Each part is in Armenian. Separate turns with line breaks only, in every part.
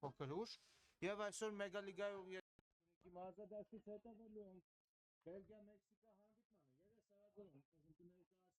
փոքր ուշ եւ այսօր մեգա լիգայով երկու մարզադաշտից հետևելու ենք Բելգիա Մեքսիկա հանդիպմանը եւ սարագորում կներկայացնեմ մեքենական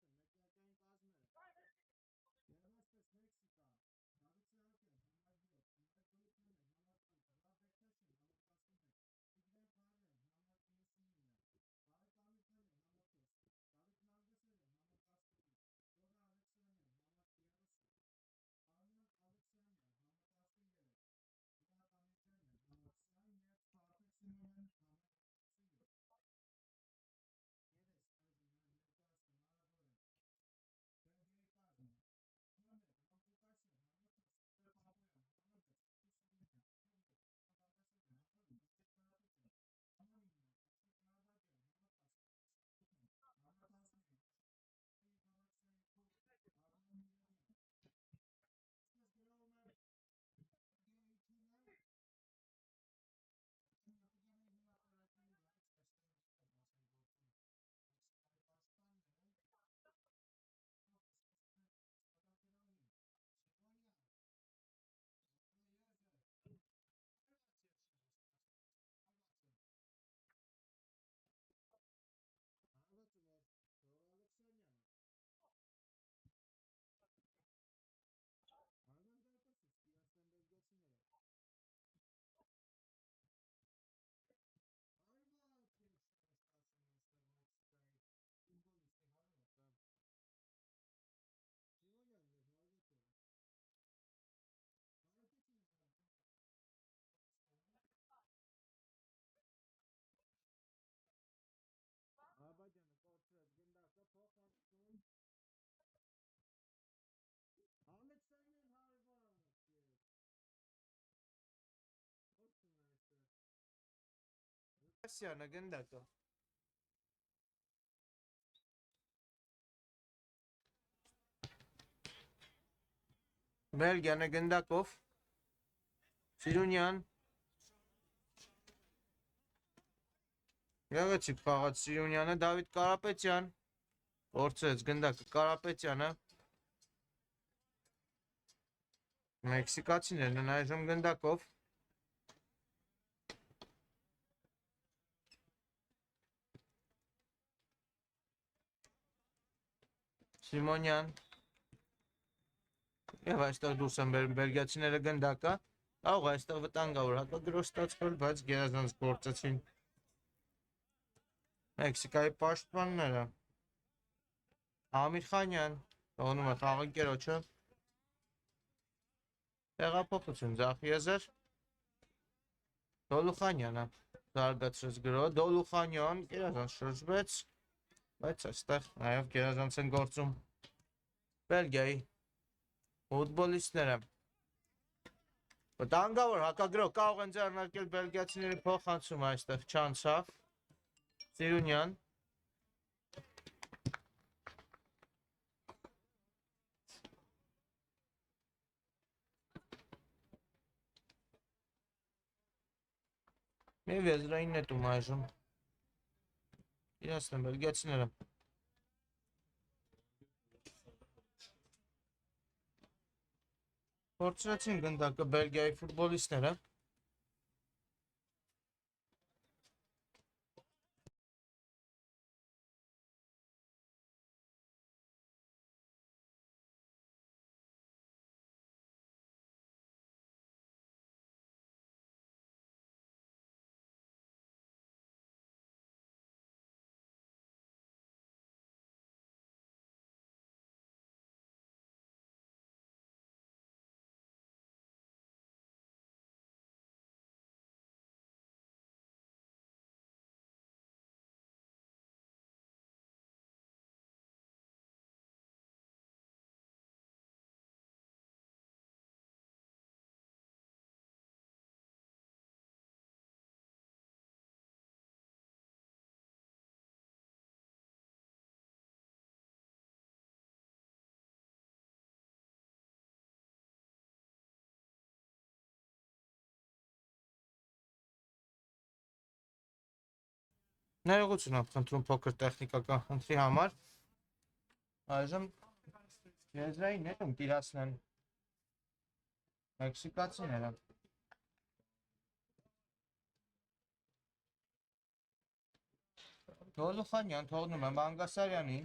Սյանը գնդակը Բելգիանը գնդակով Սիրունյան Գեղեցիկ խաղաց Սիրունյանը Դավիթ Կարապետյան Որցրեց գնդակը Կարապետյանը Մեքսիկացիներն են այժմ գնդակով Սիմոնյան Եվ այստեղ դուրս են բելգիացիները գնդակը Կարող այստեղ վտանգավոր հակադրող ստացվել, բայց գերազանց գործեցին Մեքսիկայի պաշտպանները Ամիրխանյան Տոնում է խաղընկերոջը Տեղափոխություն Ձախիեզր Դոլուխանյանը Զարգացրեց գրո Դոլուխանյան գերազանց շրջվեց Բայց այստեղ նաև գերազանց են գործում Բելգիայի ֆուտբոլիստները Վտանգավոր հակագրող կարող են ձեռնարկել բելգիացիների փոխանցումը այստեղ չանցավ Սիրունյան Եվ եզրային նետում այժմ իրացն են բելգիացիները Փորձրեցին գնդակը Բելգիայի ֆուտբոլիստները Ներողություն եմ խնդրում փոքր տեխնիկական խնդրի համար Այժմ եզրային նետում տիրացնեն մեքսիկացիները Դոլուխանյան թողնում եմ Բանգասարյանին։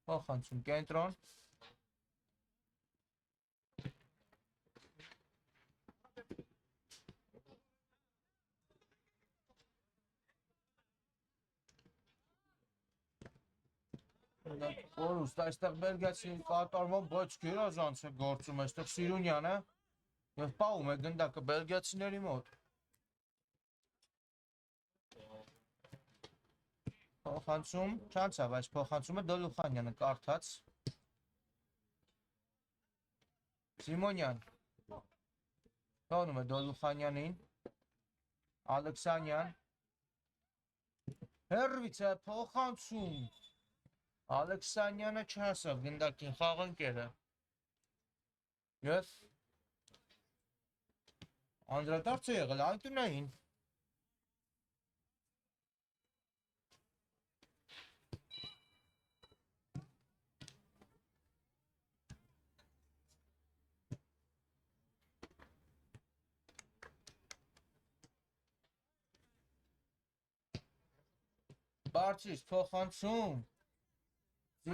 Փոխանցում կենտրոն։ Որուստ այստեղ բելգիացի կատարման բայց գերազանց է գործում այստեղ Սիրունյանը եւ պահում է գնդակը բելգիացիների մոտ։ Փոխանցում, չանցավ այս փոխանցումը Դոլուխանյանը կարդաց։ Սիմոնյան։ Թողնում է Դոլուխանյանին։ Ալեքսանյան։ Հերվից է փոխանցում։ Ալեքսանյանը չհասավ գնդակին խաղընկերը։ Եվ անդրադարձ է եղել Անկյունային։ Բարձից փոխանցում։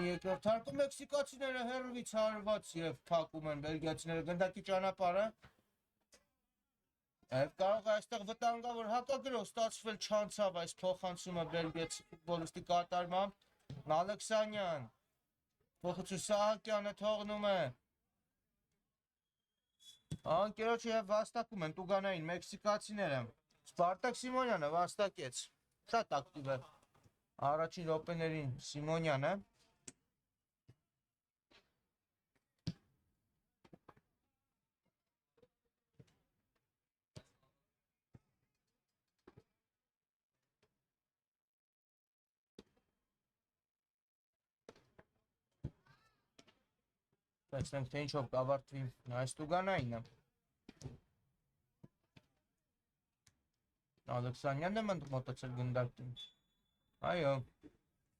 Երկրորդ հարկում մեքսիկացիները հերվից հարված եւ փակում են բելգիացիները գնդակի ճանապարհը։ Եվ կարող է այստեղ վտանգավոր հակագրող ստացվել չանցավ այս փոխանցումը բելգիացի ֆուտբոլիստի կատարմամբ։ Ալեքսանյան փոխություն Սահակյանը թողնում է։ Անկերոջը եւ վաստակում են Տուգանային մեքսիկացիները։ Սպարտակ Սիմոնյանը վաստակեց։ Շատ ակտիվ է առաջին րոպեներին Սիմոնյանը։ Տեսնենք թե ինչով կավարտվի այս Տուգանայինը։ Ալեքսանյանն է մոտեցել գնդակին։ Այո։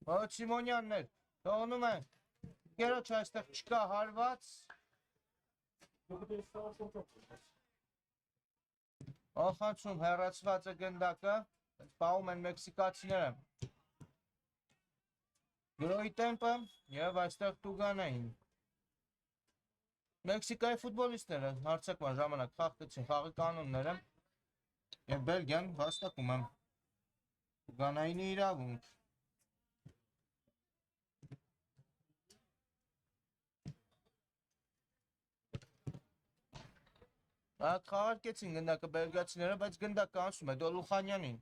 Ոչ Սիմոնյանն է։ Թողնում է։ Գերոջ այստեղ չկա հարված։ Փոխանցում հեռացված է գնդակը։ Պահում են մեքսիկացիները։ Գրոյի տեմպը եւ այստեղ Տուգանային։ Մեքսիկայի ֆուտբոլիստները հարցակման ժամանակ խախտեցին խաղի կանոնները եւ Բելգիան վաստակում է Տուգանայինի իրավունք։ Խաղարկեցին գնդակը բելգիացիները, բայց գնդակը անցնում է Դոլուխանյանին։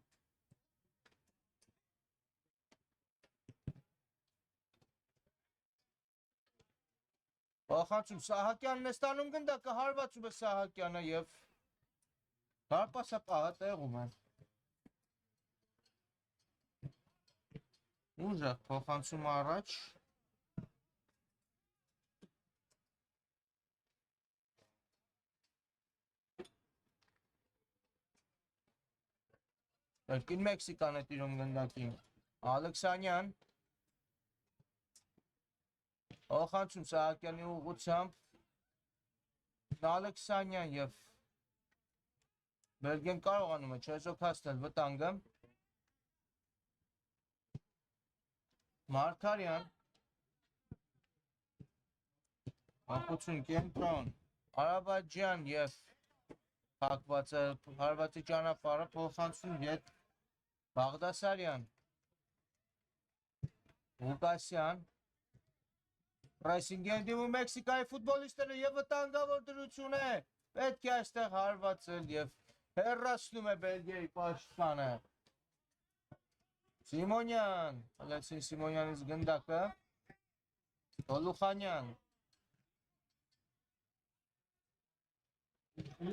Փոխանցում Սահակյանն է ստանում գնդակը, հարվածում է Սահակյանը եւ հարպասապահը տեղում է։ Ուժեղ փոխանցում առաջ։ Երկին Մեքսիկան է տիրում գնդակին։ Ալեքսանյան։ Փոխանցում Սահակյանի ուղղությամբ։ Ալեքսանյան եւ Բելգիան կարողանում է չեզոքացնել վտանգը։ Մարգարյան։ Ակուցուն կենտրոն։ Արաբաջյան եւ փակված է հարվածի ճանապարհը փոխանցում ետ Բաղդասարյան։ Ղուկասյան։ Պրեսինգ են դիմում Մեքսիկայի ֆուտբոլիստները եւ վտանգավոր դրություն է։ Պետք է այստեղ հարվածել եւ հեռացնում է Բելգիայի պաշտպանը։ Սիմոնյան, Ալեքսին Սիմոնյանից գնդակը։ Դոլուխանյան։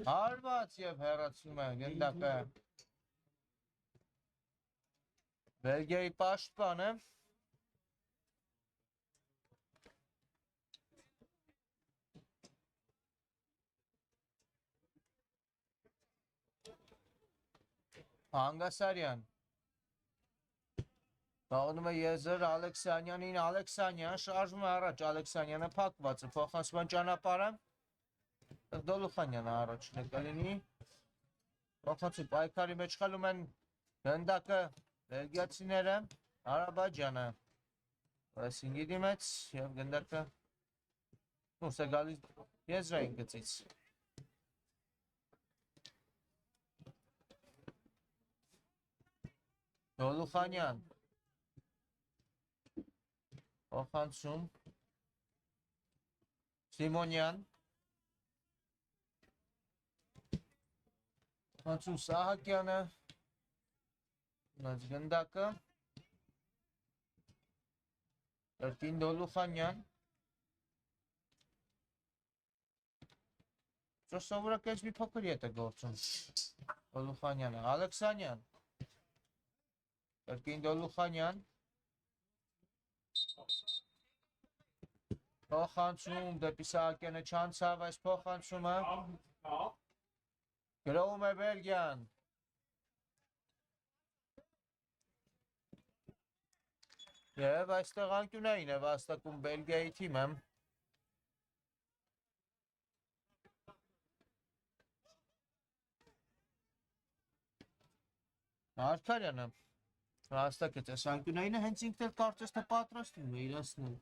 Հարված եւ հեռացնում է գնդակը։ Բելգիայի պաշտպանը։ Բանգասարյան։ Թողնում է եզր Ալեքսանյանին, Ալեքսանյան շարժվում է առաջ, Ալեքսանյանը փակված է փոխանցման ճանապարհը։ Դոլուխանյանը առաջին է կլինի։ Փոխանցի պայքարի մեջ խլում են Գնդակը բելգիացիները, Ադրբեջանը։ Այսինքն դիմեց եւ գնդակը ուսը գալիս եզրային գծից։ Դոլուխանյան Օխանցում Սիմոնյան Օխանցում Սահակյանը Նած գնդակը Երկին Դոլուխանյան Սովորակեջ մի փոքր ետ է գործում Դոլուխանյանը Ալեքսանյան Երկին Դոլուխանյան Փոխանցում դեպի Սահակյանը չանցավ այս փոխանցումը գրովում է Բելգիան Եվ այստեղ անկյունային է վաստակում Բելգիայի թիմը Մարգարյանը վաստակեց այս անկյունայինը հենց ինքն էլ կարծես թե պատրաստվում է իրացնել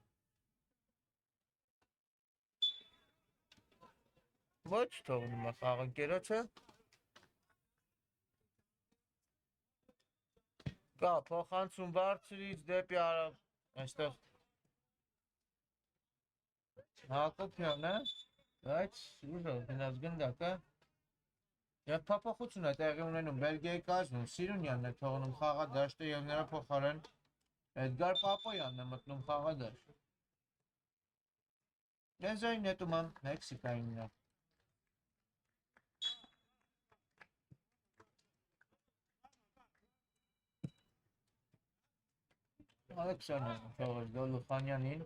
Ոչ թողնում է խաղընկերոջը Կա փոխանցում բարձրից դեպի արավ այստեղ Հակոբյանը բայց ուժը գնաց գնդակը Եվ փոփոխություն է տեղի ունենում Բելգիայի կազմում Սիրունյանն է թողնում խաղադաշտը եւ նրա փոխարեն Էդգար Պապոյանն է մտնում խաղադաշտ Եզրային նետում է Մեքսիկային նա Ալեքսանյանը թողեց Դոլուխանյանին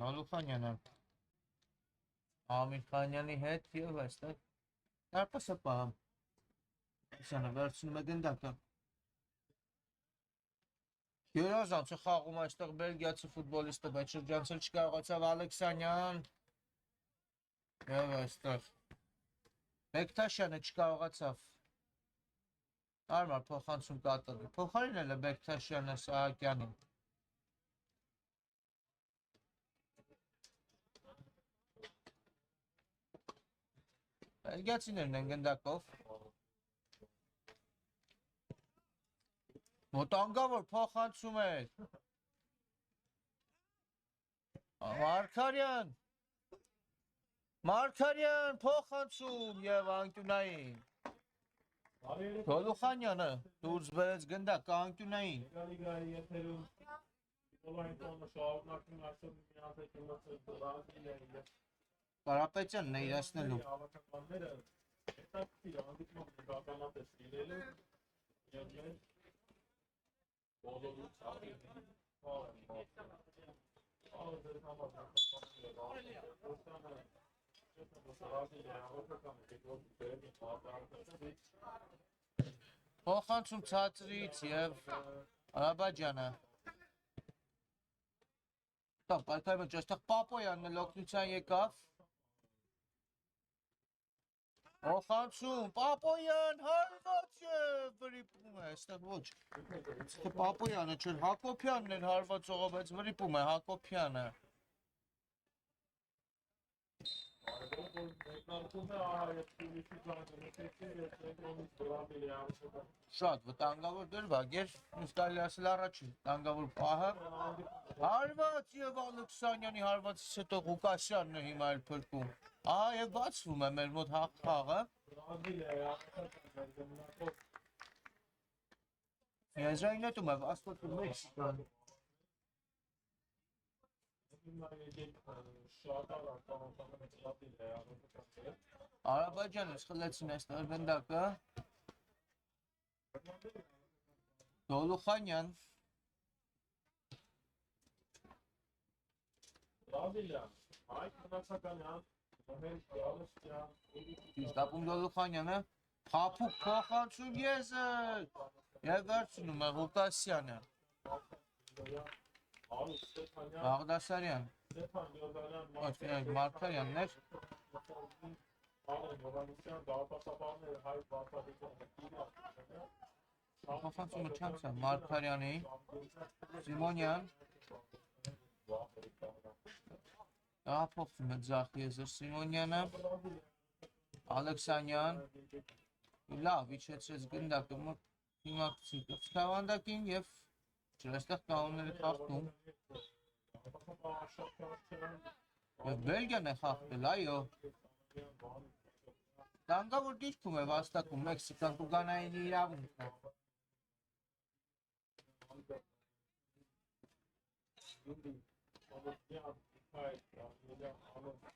Դոլուխանյանը Ամիրխանյանի հետ եւ այստեղ Դարպասը պահամ Ալեքսանը վերցնում է գնդակը Երազանց է խաղում այստեղ բելգիացի ֆուտբոլիստը բայց շրջանցել չկարողացավ Ալեքսանյան Եվ այստեղ Բեկթաշյանը չկարողացավ Արմար փոխանցում կատարել Փոխարինել է Բեկթաշյանը Սահակյանին Բելգիացիներն են գնդակով Մոտանգավոր փոխանցում է Մարգարյան փոխանցում եւ անկյունային Դոլուխանյանը դուրս բերեց գնդակը անկյունային Կարապետյանն է իրացնելու Փոխանցում ցածրից եւ Ադրբեջանը Տա պայքարը այստեղ Պապոյանն էլ օգնության եկավ Փոխանցում Պապոյան հարված եւ վրիպում է այստեղ ոչ Պապոյանը չէ Հակոբյանն էր հարվածողը բայց վրիպում է Հակոբյանը Շատ վտանգավոր դրվագ էր, ինձ կարելի ասել առաջին վտանգավոր պահը Հարված եւ Ալեքսանյանի հարվածից հետո Ղուկասյանն է հիմա էլ փրկում Ահա եւ բացվում է մեր մոտ խաղը Եզրային նետում է վաստակում Մեքսիկան Ադրբեջանը սխլեցին այստեղ գնդակը Դոլուխանյան Իստապում Դոլուխանյանը Փափուկ փոխանցում եզր Եվ վերցնում է Ղուկասյանը Բաղդասարյան Ոչ, Մարգարյանն էր Փոխանցումը չանցա Մարգարյանի, Սիմոնյան, փոխվում է ձախ եզր Սիմոնյանը, Ալեքսանյան, լավ իջեցրեց գնդակը հիմակցի կավանդակին և այստեղ կանոնները խախտում և Բելգիան է խախտել, այո Տանգավոր դիրքում է վաստակում Մեքսիկան Տուգանային իրավունքը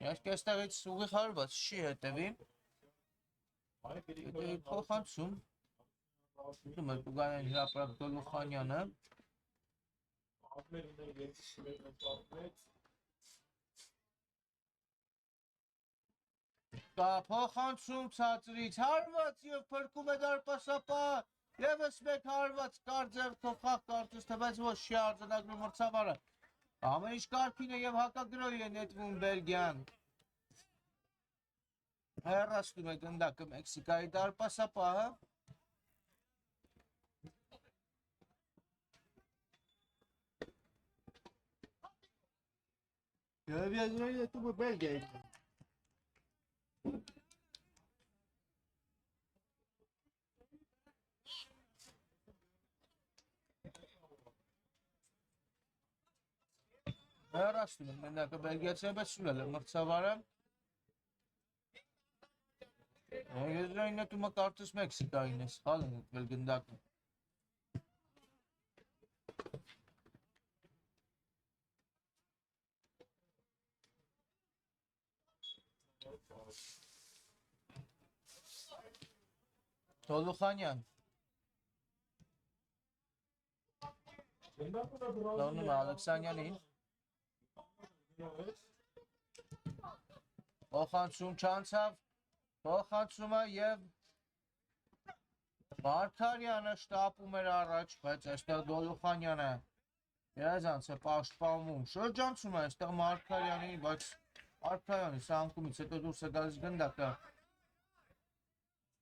Ես այստեղից ուղիղ հարված չի հետևի փոխանցում Ում է Տուգանային հրապարակ Դոլուխանյանը Փոխանցում ցածրից հարված և փրկում է դարպասապահ Եվս մեկ հարված կարծերքով խաղ կարծես թվեց ոչ չի արձանագրում մրցավարը Ամեն ինչ կարգին է և հակագրոհի է նետվում Բելգիան Հեռացնում է գնդակը Մեքսիկայի դարպասապահը Եվ եզրային նետում է Բելգիայի Հեռացնում են գնդակը Բելգիացիը բայց սուլել է մրցավարը Եզրային նետումը կարծես Մեքսիկային է սխալ է նետվել գնդակը Դոլուխանյան Դոնում է Ալեքսանյանին Փոխանցում չանցավ Փոխանցումը և Մարգարյանը շտապում էր առաջ, բայց այստեղ Դոլուխանյանը երազանց է պաշտպանում, շրջանցում է այստեղ Մարգարյանին, բայց Մարգարյանի սանկումից հետո դուրս է գալիս գնդակը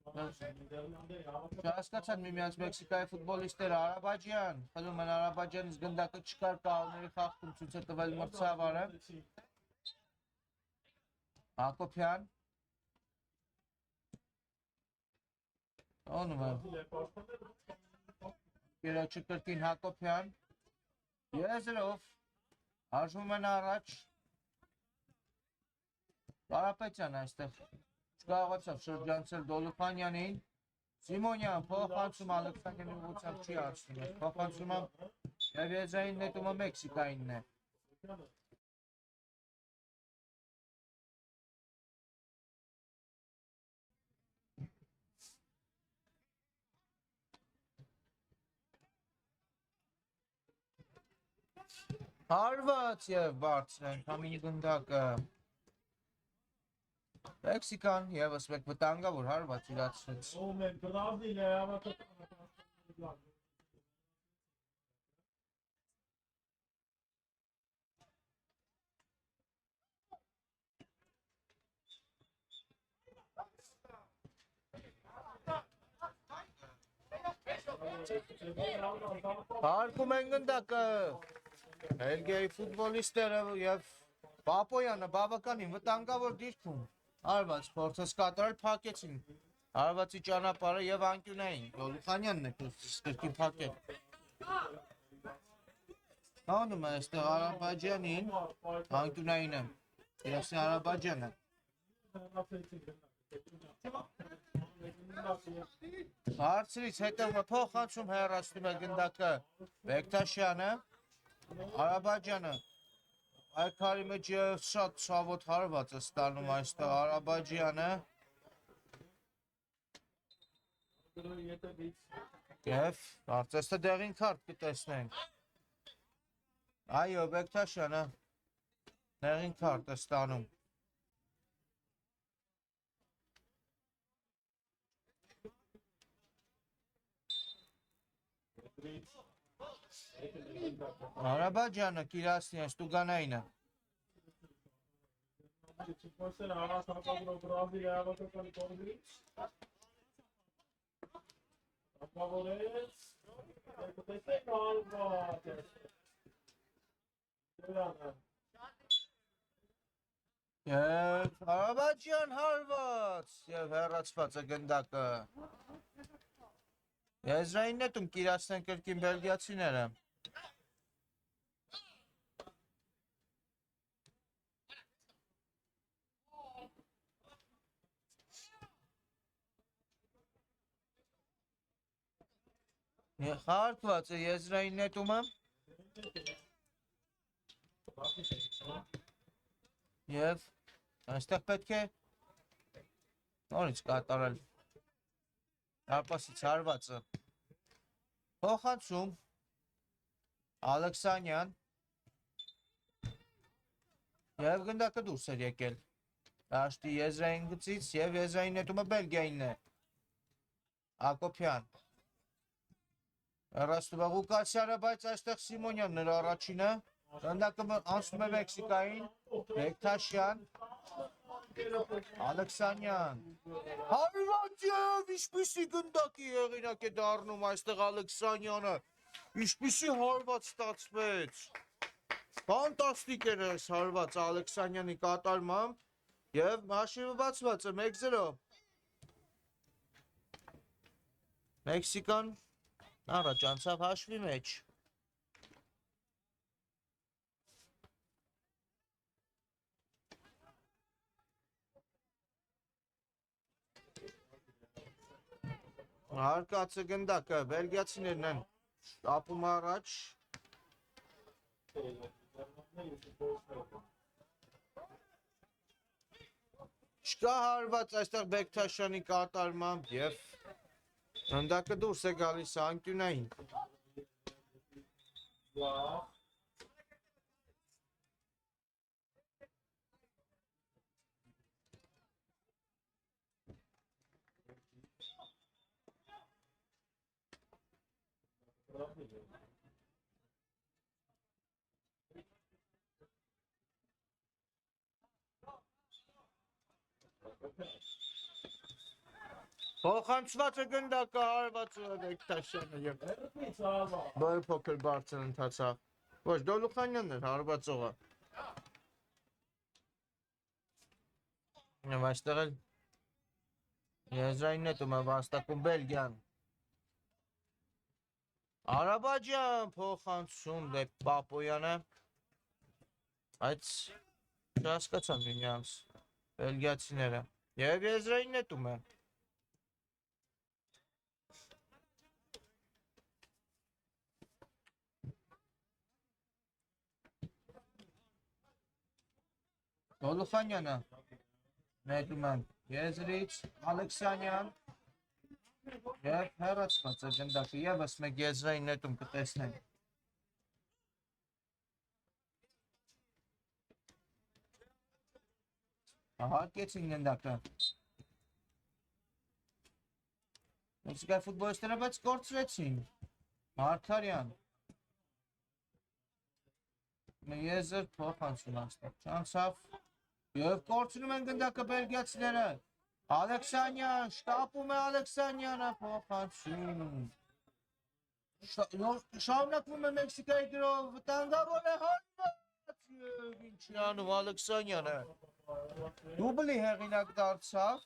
Չհասկացան միմյանց Մեքսիկայի ֆուտբոլիստները Արաբաջյան, խլում են Արաբաջյանից գնդակը չկար կանոնների խախտում ցույց է տվել մրցավարը Հակոբյան Տոնում է Կերոջը կրկին Հակոբյան Եզրով Հաշվում են առաջ Կարապետյան այստեղ չկարողացավ շրջանցել Դոլուխանյանին Սիմոնյան փոխանցում Ալեքսանյանի ուղղությամբ չի անցնում Փոխանցումը և եզրային նետումը Մեքսիկայինն է Հարված և բարձրեն համին գնդակը Մեքսիկան եվս մեկ վտանգավոր հարված իրացրեց Հարկում են գնդակը Բելգիայի ֆուտբոլիստները և Պապոյանը բավականին վտանգավոր դիրքում Հարված փորձեց կատարել փակեցին Հարվածի ճանապարհը և անկյունային Դոլուխանյանն է կրկին փակել Տանում է այստեղ Արաբաջյանին անկյունայինը Իրասին Արաբաջյանը Հարցրից հետևը փոխանցում հեռացնում է գնդակը Բեկտաշյանը Արաբաջյանը Այքարի մեջ շատ շավոտ հարված է ստանում այստեղ Արաբաջյանը Եվ կարծես թե դեղին քարտ կտեսնենք Այո Բեկտաշյանը դեղին քարտ է ստանում Արաբաջյանը Կիրասնյանը Տուգանայինը Եվ Արաբաջյան հարված և հեռացված է գնդակը։ Եզրային նետում կիրացնեն կրկին բելգիացիները։ Խաղարկված է եզրային նետումը։ Եվ այստեղ պետք է նորից կատարել դարպասից հարվածը։ Փոխանցում Ալեքսանյան և գնդակը դուրս էր եկել դաշտի եզրային գծից և եզրային նետումը Բելգիայինն է։ Ակոբյան հեռացնում է Ղուկասյանը, բայց այստեղ Սիմոնյանն էր առաջինը։ Գնդակը անցնում է Մեքսիկային, Բեկթաշյան, Ալեքսանյան, հարված և ինչպիսի գնդակի հեղինակ է դառնում այստեղ Ալեքսանյանը, ինչպիսի հարված ստացվեց, ֆանտաստիկ էր այս հարված Ալեքսանյանի կատարմամբ և հաշիվը բացված է 1-0։ Մեքսիկան առաջ անցավ հաշվի մեջ։ Հարկացը գնդակը, բելգիացիներն են ապում առաջ։ Չկա հարված այստեղ Բեկթաշյանի կատարմամբ և գնդակը դուրս է գալիս անկյունային։ Փոխանցված է գնդակը հարվածը Բեկթաշյանը և բար փոքր բարձր ընթացավ։ Ոչ, Դոլուխանյանն էր հարվածողը։ Եվ այստեղ էլ եզրային նետում է վաստակում Բելգիան։ Արաբաջյան փոխանցում դեպ Պապոյանը, բայց չհասկացան միմյանց բելգիացիները և եզրային նետում է։ Դոլուխանյանը նետում է եզրից, Ալեքսանյան և հեռացված է գնդակը, ևս մեկ եզրային նետում կտեսնենք։ Հարկեցին գնդակը։ Մեքսիկայի ֆուտբոլիստները բայց կորցրեցին։ Մարգարյան։ Եզր փոխանցում այստեղ չանցավ և կորցնում են գնդակը բելգիացիները։ Ալեքսանյան, շտապում է Ալեքսանյանը, փոխանցում։ Շարունակվում է Մեքսիկայի գրով, վտանգավոր է հարված և ինչի անում Ալեքսանյանը։ Դուբլի հեղինակ դարձավ,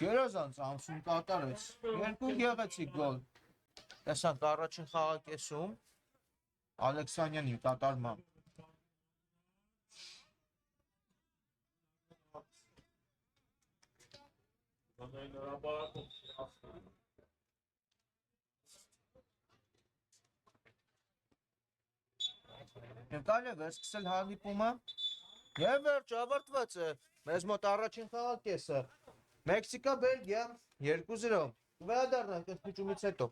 գերազանց ամսում կատարեց, երկու գեղեցիկ գոլ։ Տեսանք առաջին խաղակեսում Ալեքսանյանի կատարմամբ։ Կարելի է սկսել հանդիպումը և վերջ ավարտված է մեզ մոտ առաջին խաղակեսը։ Մեքսիկա Բելգիա 2-0։ Վերադառնանք ընդմիջումից հետո։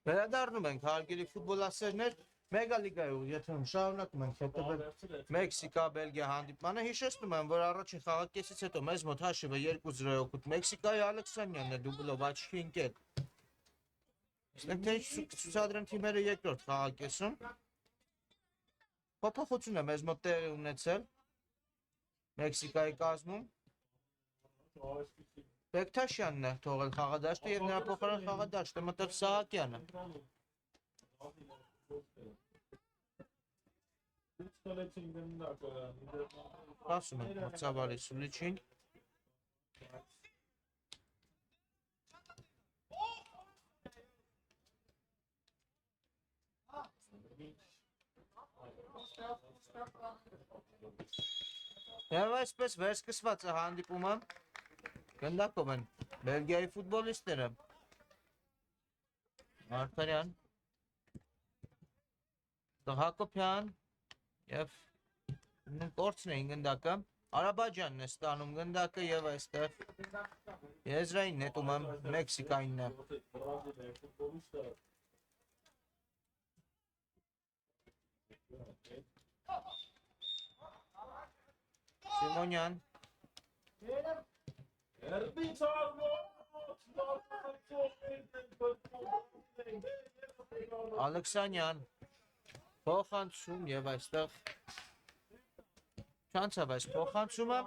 Վերադառնում ենք հարգելի ֆուտբոլասերներ, մեգա լիգայով եթերում շարունակում ենք հետևել Մեքսիկա Բելգիա հանդիպմանը։ Հիշեցնում եմ, որ առաջին խաղակեսից հետո մեզ մոտ հաշիվը 2-0 օգուտ Մեքսիկայի Ալեքսանյանն է դուբլով աչքի ընկել։ Իսկ թե ցուցադրեն թիմերը երկրորդ խաղակեսում։ Փոփոխություն է մեզ մոտ տեղի ունեցել Մեքսիկայի կազմում։ Բեկթաշյանն է թողել խաղադաշտը եւ նրա փոխարեն խաղադաշտը մտել Սահակյանը։ Ասում եմ մրցավարի Սուլիչին։ Եվ այսպես վերսկսված է հանդիպումը։ Գնդակով են Բելգիայի ֆուտբոլիստները։ Մարտարյան, Հակոբյան և կորցն էին գնդակը։ Արաբաջանն է ստանում գնդակը և այստեղ եզրային նետում եմ Մեքսիկայինն է։ Սիմոնյան Ալեքսանյան փոխանցում եւ այստեղ չանցավ այս փոխանցումը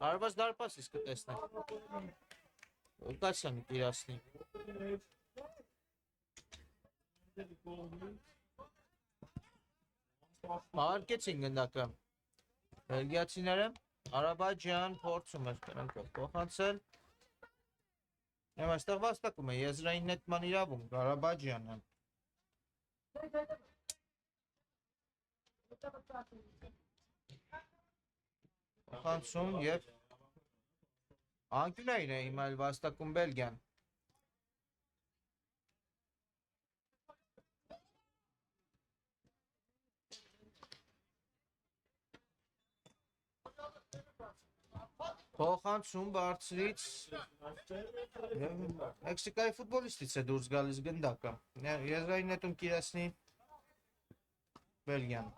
հարված դարպասից կտեսնենք Ղուկասյանը տիրացնի մահարկեցին գնդակը բելգիացիները Արաբաջան փորձում էր նրանք փոխանցել եւ այստեղ վաստակում է եզրային նետման իրավունք Արաբաջյանը Փոխանցում եւ անկյունային է հիմա վաստակում Բելգիան Փոխանցում բարձրից Մեքսիկայի ֆուտբոլիստից է դուրս գալիս գնդակը եզրային նետում կիրացնի Բելգիան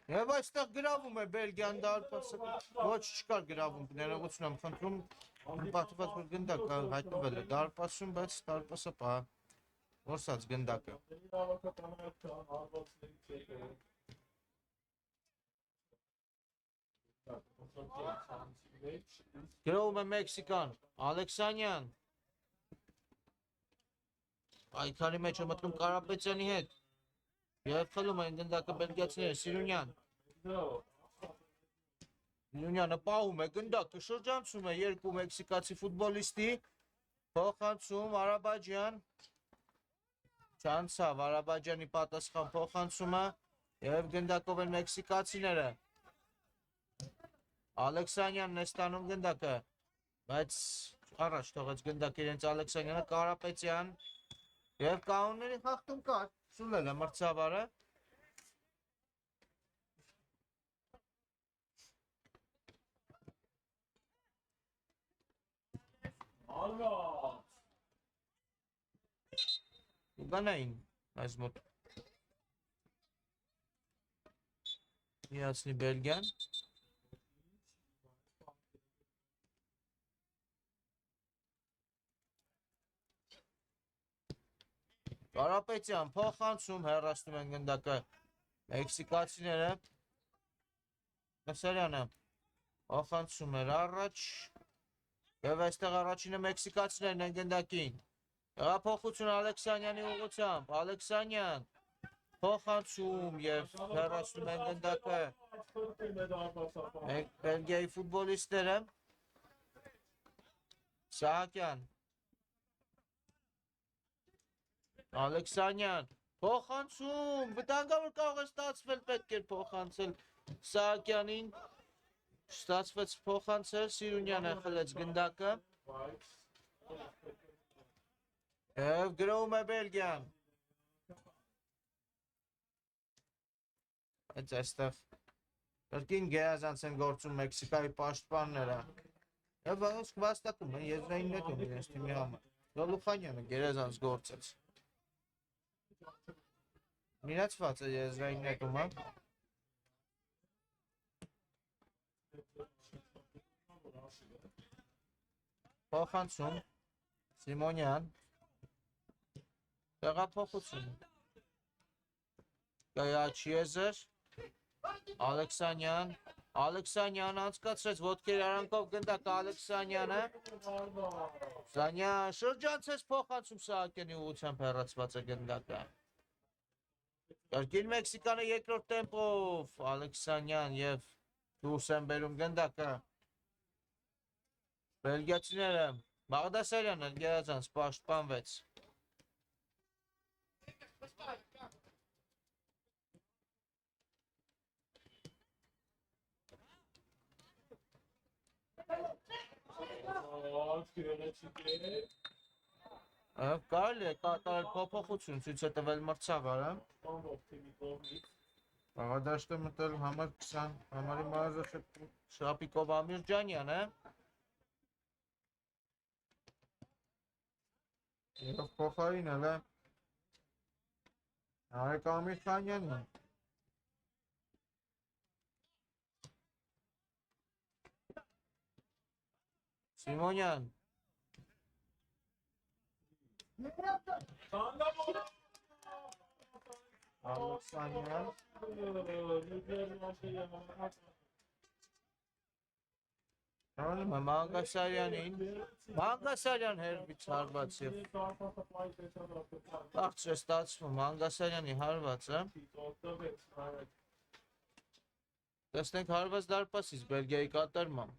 Եվ այստեղ գրավում է Բելգիան դարպասը ոչ չկար գրավում ներողություն եմ խնդրում պատված որ գնդակը հայտնվել է դարպասում բայց դարպասը պահ որսած գնդակը գրավում է Մեքսիկան Ալեքսանյան այքանի մեջ է մտնում Կարապետյանի հետ և խլում են գնդակը բելգիացիները Սիրունյանը պահում է գնդակը շրջանցում է երկու մեքսիկացի ֆուտբոլիստի փոխանցում Արաբաջյան չանցավ Արաբաջյանի պատասխան փոխանցումը և գնդակով են մեքսիկացիները Ալեքսանյանն է ստանում գնդակը բայց առաջ թողեց գնդակը իրենց Ալեքսանյանը Կարապետյան և կանոնների խախտում կար սուլել է մրցավարը Ուգանային այս մոտ միացնի Բելգիան Կարապետյան փոխանցում հեռացնում են գնդակը մեքսիկացիները Նասարյանը փոխանցում էր առաջ և այստեղ առաջինը մեքսիկացիներն են գնդակին հեղափոխություն Ալեքսանյանի ուղղությամբ Ալեքսանյան փոխանցում և հեռացնում են գնդակը Բելգիայի ֆուտբոլիստները Սահակյան Ալեքսանյան փոխանցում վտանգավոր կարող է ստացվել պետք էր փոխանցել Սահակյանին ստացվեց փոխանցել Սիրունյանը խլեց գնդակը և գրովում է Բելգիան Այդ այստեղ կրկին գերազանց են գործում Մեքսիկայի պաշտպանները։ Եվ ոնց վաստակում են եզրային նետում իրենց թիմի համար։ Լոլուխանյանը գերազանց գործեց։ Միրացված է եզրային նետումը։ Փոխանցում Սիմոնյան տեղափոխություն Կայաչիեզեր Ալեքսանյան անցկացրեց ոտքերի արանքով գնդակ Ալեքսանյանը Սանյան շրջանցեց փոխանցում Սահակյանի ուղղությամբ հեռացված է գնդակը Կրկին Մեքսիկանը երկրորդ տեմպով Ալեքսանյան եւ դուրս են բերում գնդակը Բելգիացիները Բաղդասարյանը գերազանց պաշտպանվեց Կարելի է կատարել փոփոխություն ցույց է տվել մրցավարը Բաղդաշտը մտել համար 20 համարի մարզը Շապիկով Ամիրջանյանը Եվ փոխարինել է Արեկ Ամիրխանյանին Սիմոնյան Ալեքսանյան Հանում է Մանգասարյան հերբից հարված և բաղց է ստացվում Մանգասարյանի հարվածը տեսնենք հարված դարպասից Բելգիայի կատարմամբ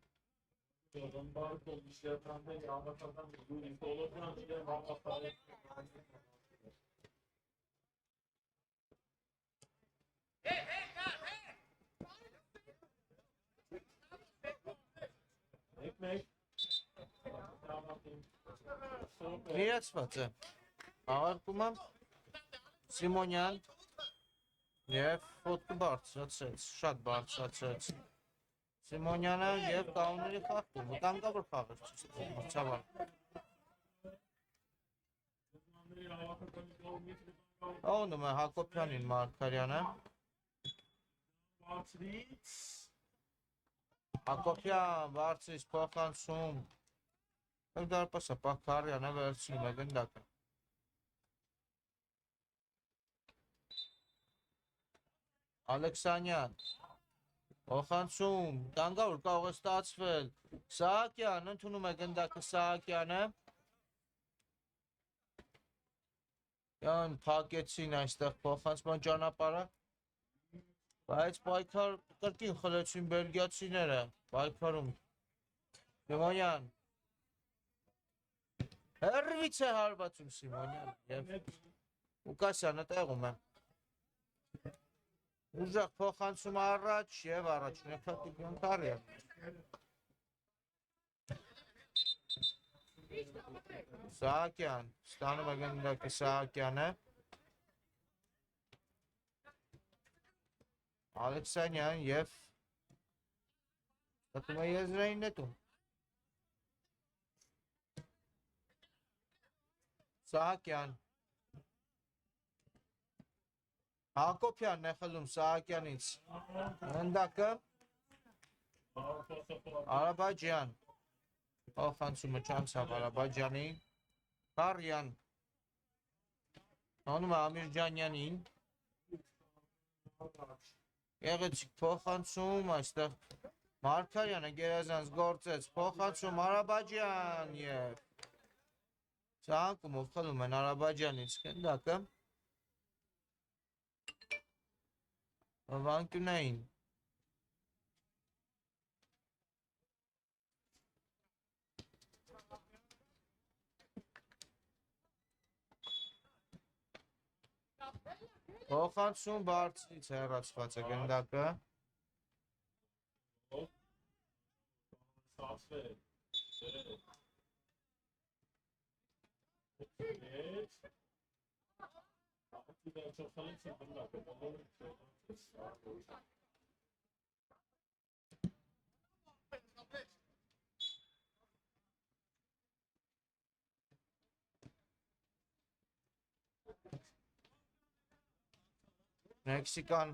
Միրացված է աղարկումը Սիմոնյան և ոտքը բարձրացրեց, շատ բարձրացրեց Սիմոնյանը և կանոնների խախտում, վտանգավոր խաղ էր մրցավար Ողնում է Հակոբյանին Մարգարյանը Հակոբյան բարձրից փոխանցում Եվ դարպասը Պախարյանը վերցնում է գնդակը Ալեքսանյան Փոխանցում Տանգավոր կարող է ստացվել Սահակյան ընդունում է գնդակը Սահակյանը Յան փակեցին այստեղ փոխանցման ճանապարհը Բայց պայքար կրկին խլեցին բելգիացիները պայքարում Սիմոնյան Հեռվից է հարվածում Սիմոնյան և Ուկասյանը տեղում է Ուժեղ փոխանցում առաջ և առաջին է փտիկյան կարիեր Սահակյան ստանում է գնդակը Սահակյանը Ալեքսանյան և ստում է եզրային նետում Սահակյան Հակոբյանն է խլում Սահակյանից գնդակը Արաբաջյան Փոխանցումը չանցավ Արաբաջյանի Կարյան Հանում է Ամիրջանյանին Եղեցիկ փոխանցում այստեղ Մարգարյանը գերազանց գործեց փոխանցում Արաբաջյան և Ցանկումով խլում են Արաբաջյանից գնդակը Վանկյունային Փոխանցում բարձրից հեռացված է գնդակը Մեքսիկան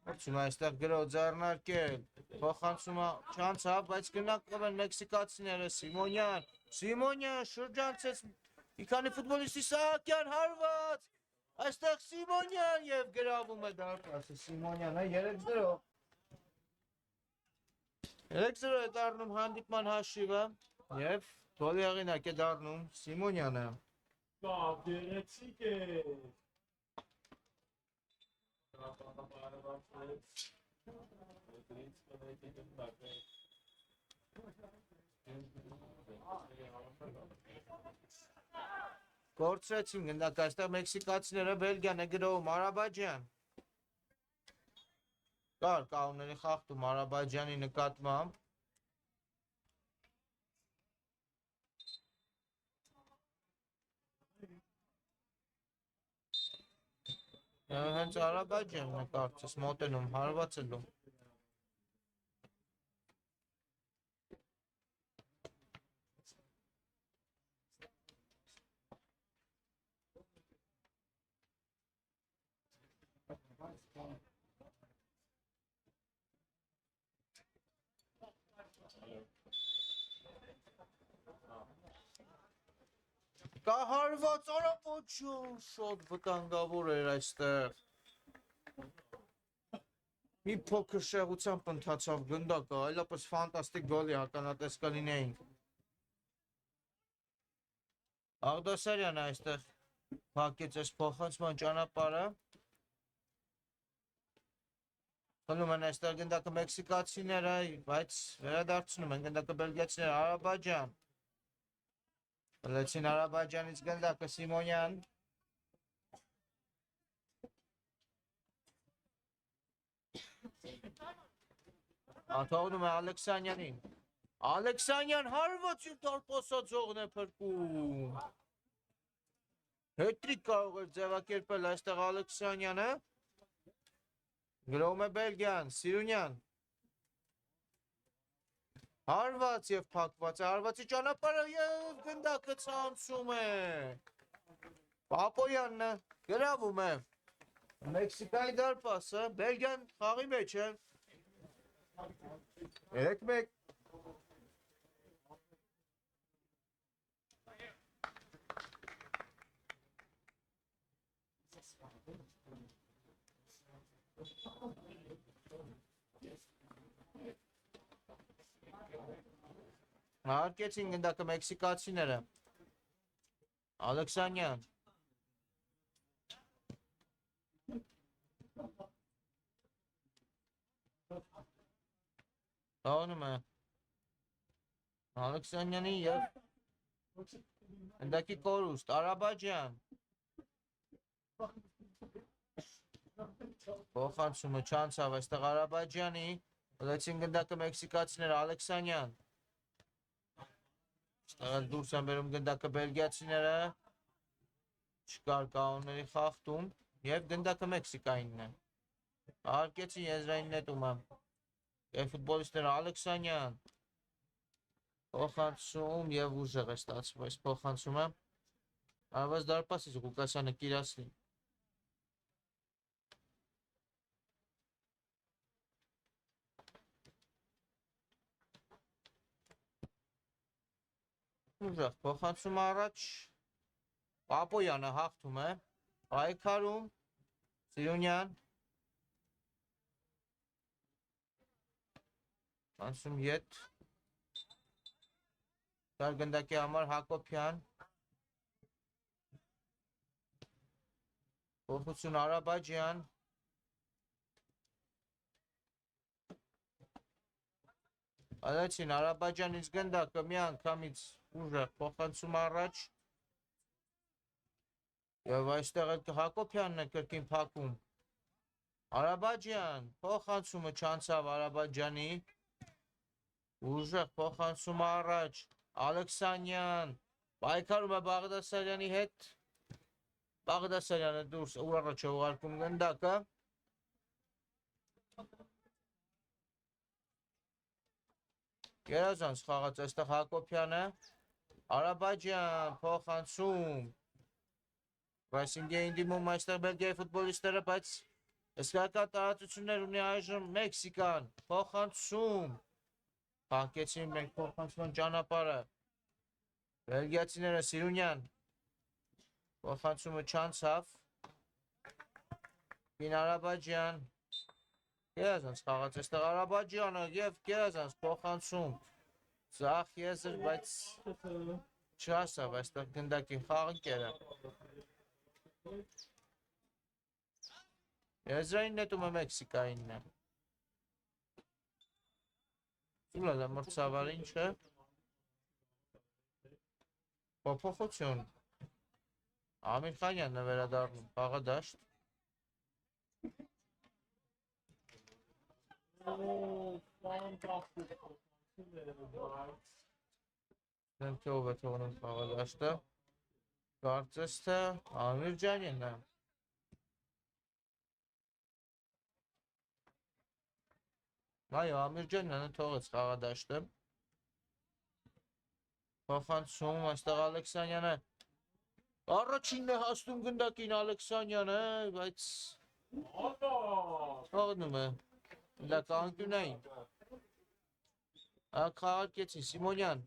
Չունա այստեղ գրոց ձեռնարկել, փոխանցումը չանցավ, բայց գնահատվում են մեքսիկացիները, Սիմոնյան շրջանցեց մի քանի ֆուտբոլիստի Սահակյան հարված, այստեղ Սիմոնյան և գրավում է դարպասը, Սիմոնյանը 3-0 է դառնում հանդիպման հաշիվը և գոլի հեղինակ է դառնում Սիմոնյանը։ Կորցրեցին գնդակ, այստեղ մեքսիկացիները Բելգիան է գրովում Արաբաջյան։ Կար կանոնների խախտում Արաբաջյանի նկատմամբ։ Հենց Արաբաջյանն է կարծես մոտենում, հարվածելու։ Կա հարված Արաբաջյան, շատ վտանգավոր էր այստեղ։ Մի փոքր շեղությամբ ընթացավ գնդակը, այլապես ֆանտաստիկ գոլի ականատես կլինեինք։ Աղդասարյանը այստեղ փակեց այս փոխանցման ճանապարհը։ Խլում են այստեղ գնդակը մեքսիկացիները, բայց վերադարձնում են գնդակը բելգիացիները Արաբաջյան։ Խլեցին Արաբաջյանից գնդակը Սիմոնյան։ Թողնում է Ալեքսանյանին։ Ալեքսանյան հարված իր դարպասաձողն է փրկում։ Հետրիկ կարող էր ձևակերպել այստեղ Ալեքսանյանը։ Գրովում է Բելգիան, Սիրունյան։ Հարված և փակված է, հարվածի ճանապարհը և գնդակը ցանցում է։ Պապոյանն է, գրավում է։ Մեքսիկայի դարպասը, Բելգիան խաղի մեջ է։ 3-1։ Հարկեցին գնդակը մեքսիկացիները։ Ալեքսանյան։ Թողնում է Ալեքսանյանի և գնդակի կորուստ, Արաբաջյան։ Փոխանցումը չանցավ այստեղ Արաբաջյանի, խլեցին գնդակը մեքսիկացիները Ալեքսանյան։ Այստեղ դուրս են բերում գնդակը բելգիացիները, չկար կանոնների խախտում և գնդակը Մեքսիկայինն է։ Հարկեցին եզրային նետումը։ Եվ ֆուտբոլիստները Ալեքսանյան։ Փոխանցում և ուժեղ է ստացվում այս փոխանցումը։ Հարված դարպասից Ղուկասյանը Կիրասլին։ Ուժեղ փոխանցում առաջ, Պապոյանը հաղթում է, պայքարում, Սիրունյան, անցում ետ, գնդակի համար Հակոբյան, փոխություն Արաբաջյան, Ալեցին Արաբաջյանից գնդակը մի անգամից ուժեղ փոխանցում առաջ և այստեղ Հակոբյանն է կրկին փակում։ Արաբաջյան, փոխանցումը չանցավ Արաբաջյանի, ուժեղ փոխանցում առաջ, Ալեքսանյան, պայքարում է Բաղդասարյանի հետ, Բաղդասարյանը դուրս առաջ ուղարկում գնդակը։ Գերազանց խաղաց այստեղ Հակոբյանը, Արաբաջյան փոխանցում, Ռայսինգի էին դիմում այստեղ Բելգիայի ֆուտբոլիստները, բայց հսկայական տարածություններ ունի այժմ Մեքսիկան, փոխանցում, փակեցին մենք փոխանցման ճանապարհը, բելգիացիները Սիրունյան, փոխանցումը չանցավ, Կին Արաբաջյան, Գերազանց խաղաց այստեղ Արաբաջյանը և Գերազանց փոխանցում, Ձախ եզր, բայց չհասավ այստեղ գնդակի խաղընկերը։ Եզրային նետումը Մեքսիկայինն է։ Սուլա դա մրցավար ինչ է։ Փոփոխություն։ Ամիր Խանյանն է վերադառնում խաղադաշտ։ Դեմ թե ով է թողնում խաղադաշտը։ Կարծես թե Ամիր Ջանյանն է։ Այո, Ամիր Ջանյանը թողեց խաղադաշտը։ Փոխանցում այստեղ Ալեքսանյանը։ Առաջինն է հասնում գնդակին Ալեքսանյանը, բայց թողնում է գնդակը անկյունային։ Խաղարկեցին Սիմոնյան։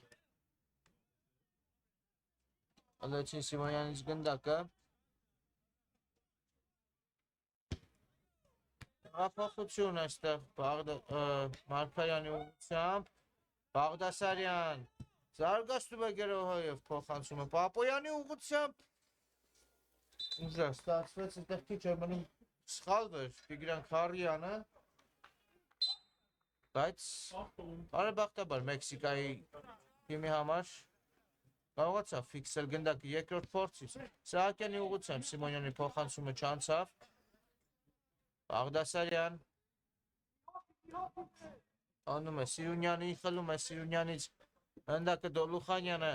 Ալեցին Սիմոնյանից գնդակը։ Հափոխություն այստեղ Մարգարյանի ուղղությամբ, Բաղդասարյան, զարգացնում է Գերոհոև փոխանցումը Պապոյանի ուղղությամբ, ուժեղ ստացվեց, այդտեղ քիչ է մնում սխալվեր Տիգրան Խարյանը, բայց բարեբախտաբար Մեքսիկայի թիմի համար կարողացավ ֆիքսել գնդակը երկրորդ փորձից, Սահակյանի ուղղությամբ Սիմոնյանի փոխանցումը չանցավ, Բաղդասարյան անում է Սիրունյանին, խլում է Սիրունյանից գնդակը Դոլուխանյանը,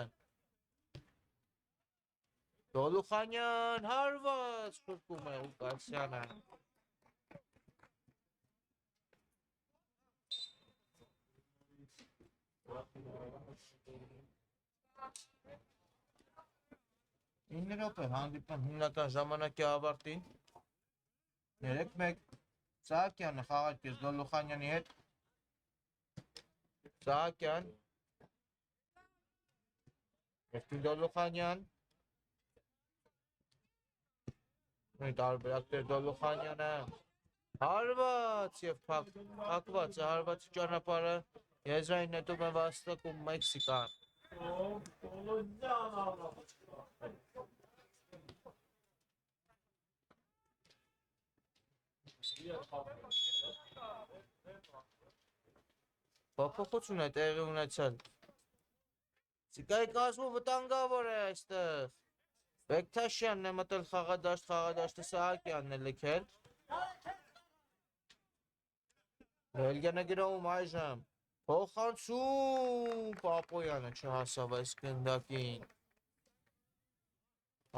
Դոլուխանյան հարված փրկում է Ուկասյանը։ Ինը րոպե հանդիպան հիմնական ժամանակի ավարտին 3-1 Սահակյանը խաղարկեց Դոլուխանյանի հետ, Սահակյան Եվգեն Դոլուխանյան, տարբերակներ Դոլուխանյանը, հարված և փակված է հարվածի ճանապարհը, եզրային նետում է վաստակում Մեքսիկան։ Փոփոխություն է տեղի ունեցել։ Սիկայի կազմը վտանգավոր է այստեղ։ Բեկթաշյանն է մտել խաղադաշտ, խաղադաշտը Սահակյանն է լքել։ Բելգիան է գրավում այժմ։ Փոխանցում Պապոյանը չհասավ այս գնդակին։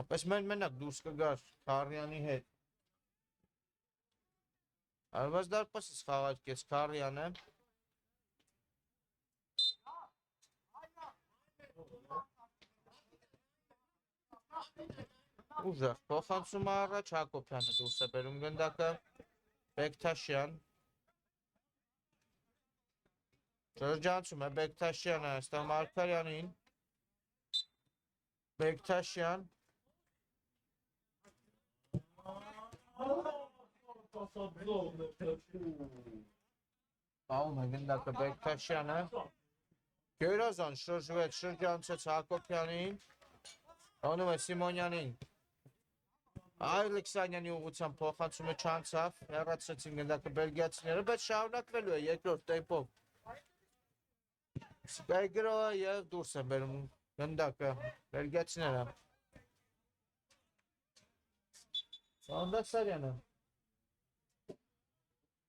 Ապես մենակ դուրս կգար Խարյանի հետ։ Արված դարպասից խաղարկեց Խարյանը։ Ուժեղ փոխանցում առաջ Հակոբյանը դուրս է բերում գնդակը, Բեկթաշյան, շրջանցում է Բեկթաշյանը այստեղ Մարգարյանին, Բեկթաշյան, պահում է գնդակը Բեկթաշյանը, Գերազան շրջվեց, շրջանցեց Հակոբյանին, անում է Սիմոնյանին, Ալեքսանյանի ուղղությամբ փոխանցումը չանցավ, հեռացրեցին գնդակը բելգիացիները, բայց շարունակվելու է երկրորդ տեմպով։ Սիկայի գրոհը և դուրս են բերում գնդակը բելգիացիները։ Բաղդասարյանը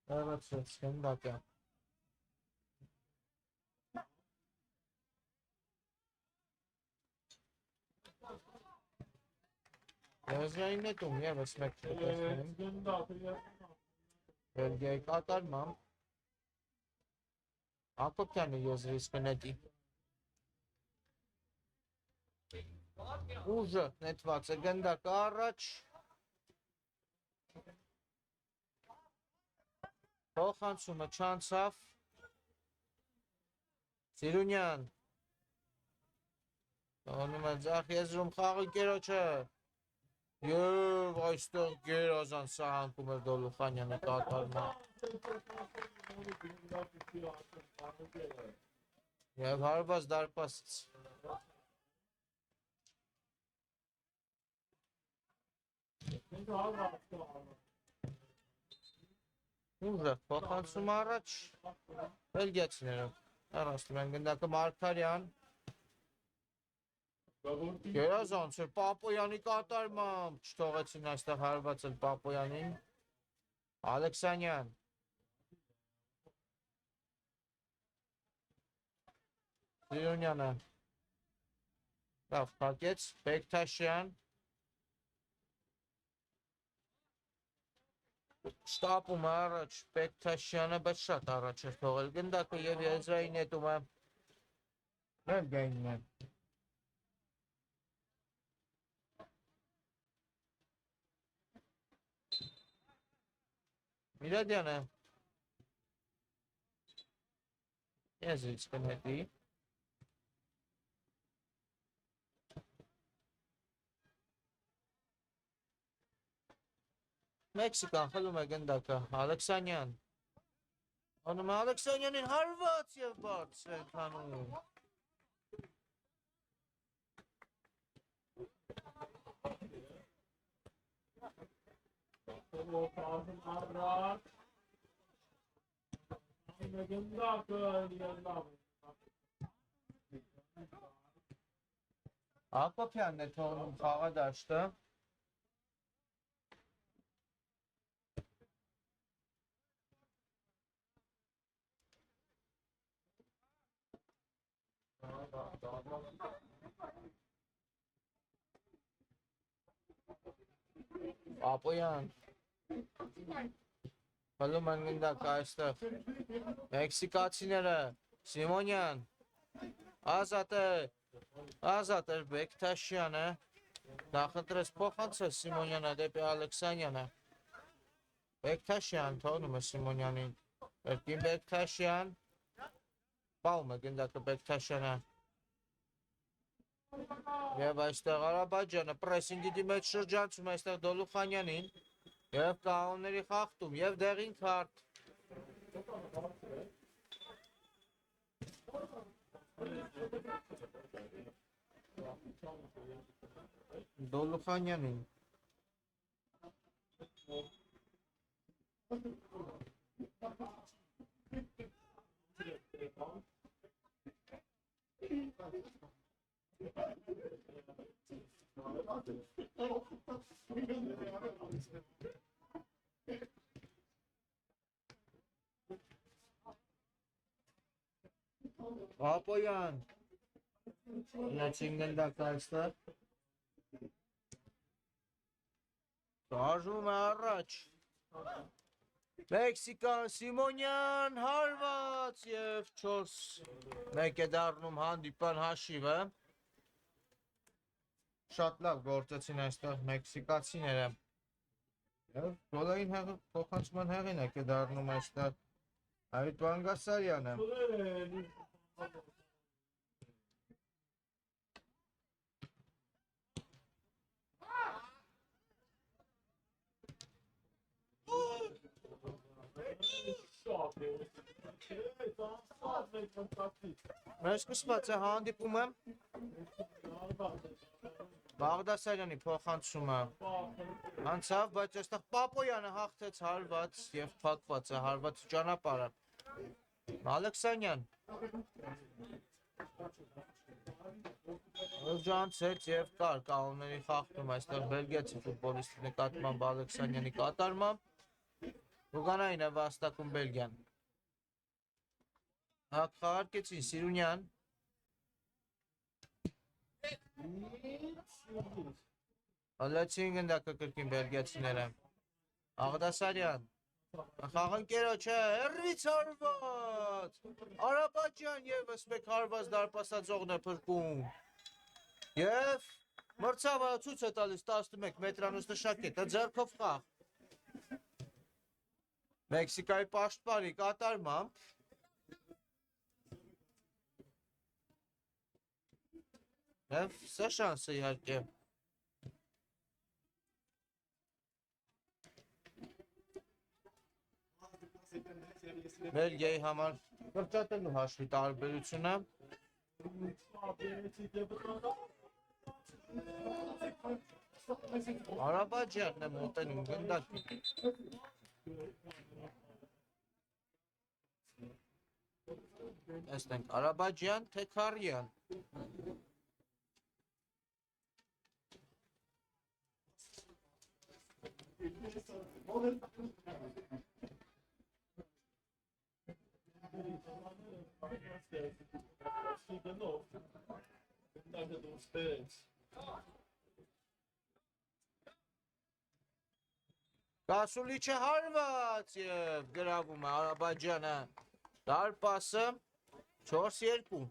հեռացրեց գնդակը։ Եզրային նետում եվս մեկ տեսնենք։ Բելգիայի կատարմամբ Հակոբյանը եզրիսկը նետի։ Ուժը նետված է գնդակը առաջ։ Փոխանցումը չանցավ։ Սիրունյան տանում է ձախ եզրում խաղի կերոջը և այստեղ գերազան սահանքում էր Դոլուխանյանը կատարմամբ և հարված դարպասից ուժը փոխանցում առաջ բելգիացիներով առաստում են գնդակը Մարգարյան Գերազանց էր Պապոյանի կատարմամբ, չթողեցին այստեղ հարվածել Պապոյանին, Ալեքսանյան, Սիրունյանը, լավ փակեց, Բեկթաշյան, շտապում է առաջ, Բեկթաշյանը բայց շատ առաջ էր թողել գնդակը և եզրային նետում է, Բելգիայինն է։ Միրադյանը եզրից կնետի Մեքսիկան խլում է գնդակը Ալեքսանյան անում է Ալեքսանյանին հարված և բարձր են քանում Հակոբյանն է թողնում խաղադաշտը Պապոյան խլում են գնդակը այստեղ Մեքսիկացիները Սիմոնյան ազատ էր Բեկթաշյանը նախընտրեց փոխանցել Սիմոնյանը դեպի Ալեքսանյանը Բեկթաշյան թողնում է Սիմոնյանին Երկին Բեկթաշյան պահում է գնդակը Բեկթաշյանը և այստեղ Արաբաջանը պրեսինգի մեջ շրջանցում է այստեղ Դոլուխանյանին և կանոնների խախտում և դեղին քարտ Դոլուխանյանին Պապոյան Նացին գնդակը այստեղ Շարժվում է առաջ Մեքսիկան Սիմոնյան հարված և 4-1 է դառնում հանդիպան հաշիվը Շատ լավ գործեցին այստեղ մեքսիկացիները և գոլային փոխանցման հեղինակ է դառնում այստեղ Հայրիկ Բանգասարյանը Մեր սկսված է հանդիպումը Բաղդասարյանի փոխանցումը անցավ, բայց այստեղ Պապոյանը հաղթեց հարված և փակված է հարված ճանապարհը Ալեքսանյան Ժանցեց և կար կանոնների խախտում այստեղ բելգիացի ֆուտբոլիստի նկատմամբ Ալեքսանյանի կատարմամբ Լուգանային է վաստակում Բելգիան Հաղթարկեցին Սիրունյան Հալեցին գնդակը կրկին բերգեցիները։ Աղդասարյան։ Խաղանքերո չէ, հեռվից հարված։ Արաբաջյան եւս մեկ հարված դարպասածողն է փրկում։ Եվ մրցավարը ցույց է տալիս 11 մետրանոց նշակետը ձեռքով խաղ։ Մեքսիկայի պաշտպանի կատարմամբ Եվ սա շանս է իհարկե։ Բելգիայի համար կրճատելու հաշվի տարբերությունը Արաբաջյանն է մոտենում գնդակին։ Տեսնենք Արաբաջյան թե Քարյան։ Կասուլիչը հարված և գրավում է Արաբաջյանը դարպասը 4-2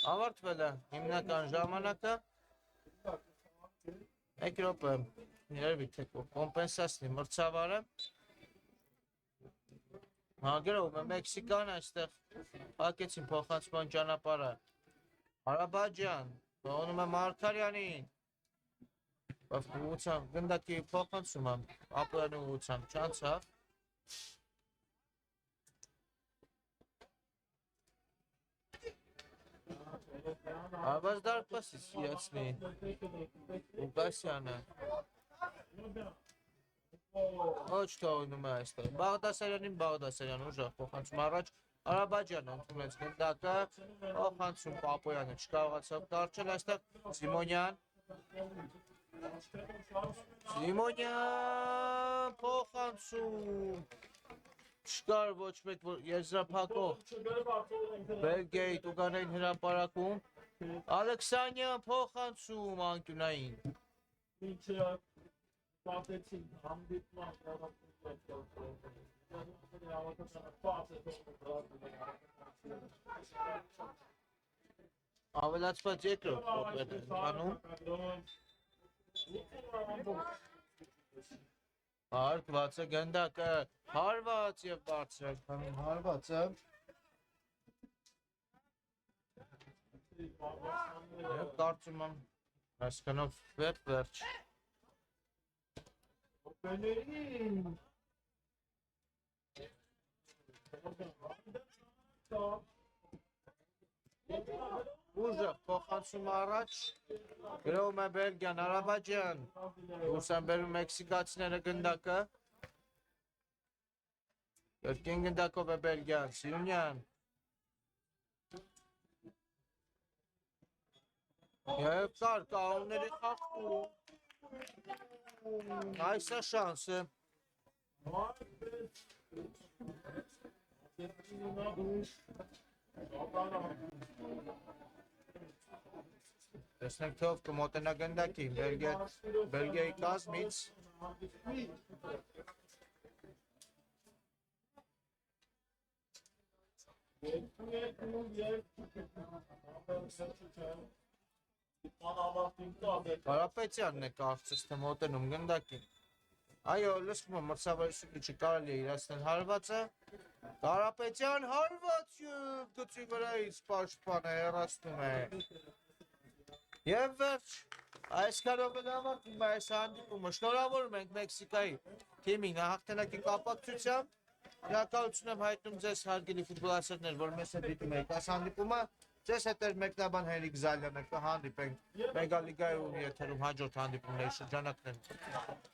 Ավարտվել է հիմնական ժամանակը մեկ րոպե երևի թե կոմպենսացնի մրցավարը գրովում է Մեքսիկան այստեղ հակեցին փոխանցման ճանապարհը Արաբաջյան թողնում է Մարգարյանին ուղղությամբ գնդակի փոխանցումը Ապոյանի ուղղությամբ չանցավ Արված դարպասից իացնի Ուգասյանը ոչ թողնում է այստեղ Բաղդասարյանին Բաղդասարյան ուժեղ փոխանցում առաջ Արաբաջյանը ընդունեց գնդակը փոխանցում Ապոյանը չկարողացավ կարճել այստեղ Սիմոնյան փոխանցում չկար ոչ մեկ եզրափակող Բելգիայի տուգանային հրապարակում Ալեքսանյան փոխանցում անկյունային ավելացված երկրորդ փոխվել է ընթանում Հարկված է գնդակը, հարված և բարձր է քանում հարվածը և կարծում եմ այսքանով վերջ ուժեղ փոխանցում առաջ գրովում է Բելգիան, Արաբաջյան դուրս են բերում մեքսիկացիները գնդակը կրկին գնդակով է Բելգիան, Սիրունյան և կար կանոնների խախտում այս է շանսը տեսնենք թե ով կմոտենա գնդակին Բելգիայի կազմից Կարապետյանն է կարծես թե մոտենում գնդակին այո լսվում է մրցավարի շուտիչը կարելի է իրացնել հարվածը Կարապետյան հարված և գծի վրայից պաշտպանը հեռացնում է և վերջ այսքանով էլ ավարտվում է այս հանդիպումը շնորհավորում ենք Մեքսիկայի թիմին հաղթանակի կապակցությամբ շնորհակալություն եմ հայտնում ձեզ հարգելի ֆուտբոլասերներ որ մեզ հետ դիտում եք այս հանդիպումը Ձեզ հետ էր մեկնաբան Հենրիկ Զալյանը կհանդիպենք մեգալիգայում եթերում հաջորդ հանդիպումների շրջանակներում